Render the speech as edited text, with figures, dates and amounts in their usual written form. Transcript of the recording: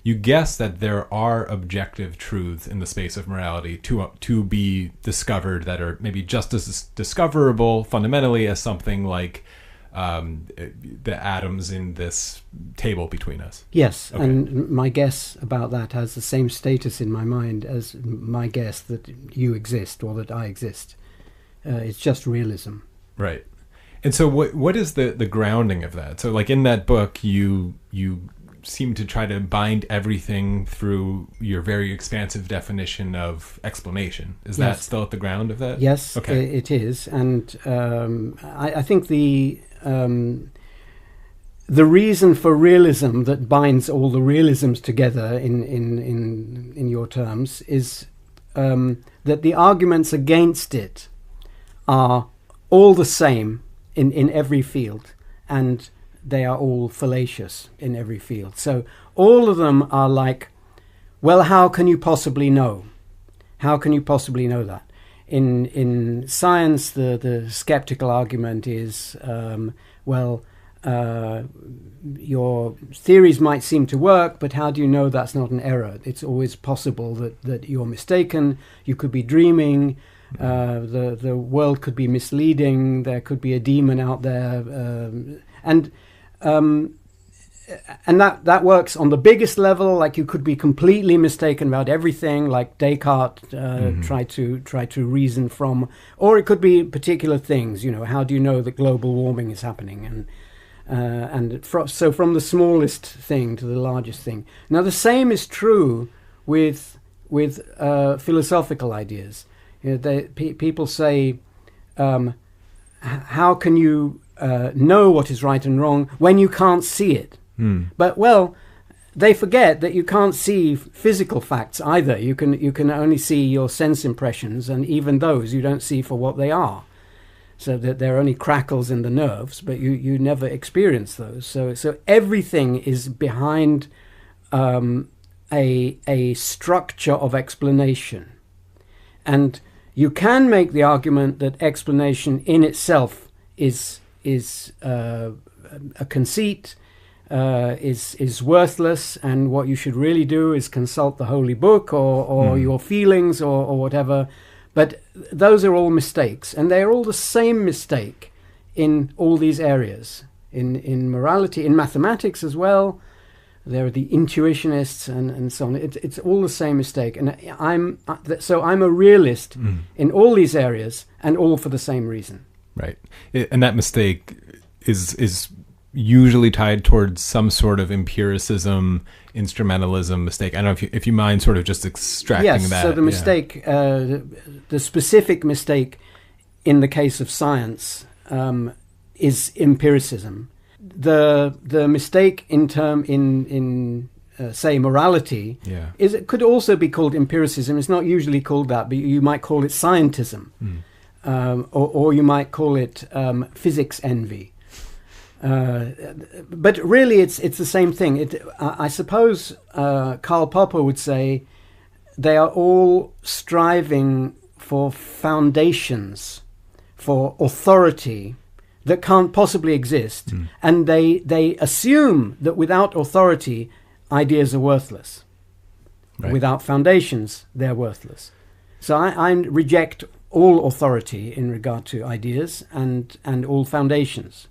you guess that there are objective truths in the space of morality to be discovered that are maybe just as discoverable fundamentally as something like the atoms in this table between us. Yes, Okay. and my guess about that has the same status in my mind as my guess that you exist or that I exist. It's just realism. Right. And so what is the grounding of that? So like in that book, you seem to try to bind everything through your very expansive definition of explanation. Is that still at the ground of that? Yes, Okay. it is. And I think the reason for realism that binds all the realisms together in your terms is that the arguments against it are all the same in every field, and they are all fallacious in every field. So all of them are like, well, how can you possibly know? How can you possibly know that? In science, the skeptical argument is, your theories might seem to work, but how do you know that's not an error? It's always possible that you're mistaken. You could be dreaming. The world could be misleading. There could be a demon out there, and that works on the biggest level. Like you could be completely mistaken about everything, like Descartes tried to reason from, or it could be particular things. You know, how do you know that global warming is happening? So from the smallest thing to the largest thing. Now the same is true with philosophical ideas. You know, people say, how can you know what is right and wrong when you can't see it? But they forget that you can't see physical facts either. You can only see your sense impressions, and even those you don't see for what they are. So that there are only crackles in the nerves, but you never experience those. So everything is behind a structure of explanation, and you can make the argument that explanation in itself is a conceit, is worthless, and what you should really do is consult the holy book or your feelings or whatever. But those are all mistakes, and they're all the same mistake in all these areas. In morality, in mathematics as well, there are the intuitionists and so on. It's all the same mistake, and I'm a realist in all these areas, and all for the same reason. Right, and that mistake is usually tied towards some sort of empiricism, instrumentalism mistake. I don't know if you mind sort of just extracting that. So the mistake, the specific mistake in the case of science is empiricism. The mistake in say morality is it could also be called empiricism. It's not usually called that, but you might call it scientism, or you might call it physics envy. But really, it's the same thing. I suppose Karl Popper would say they are all striving for foundations, for authority that can't possibly exist, and they assume that without authority, ideas are worthless. Right. Without foundations, they're worthless. So I reject all authority in regard to ideas and all foundations.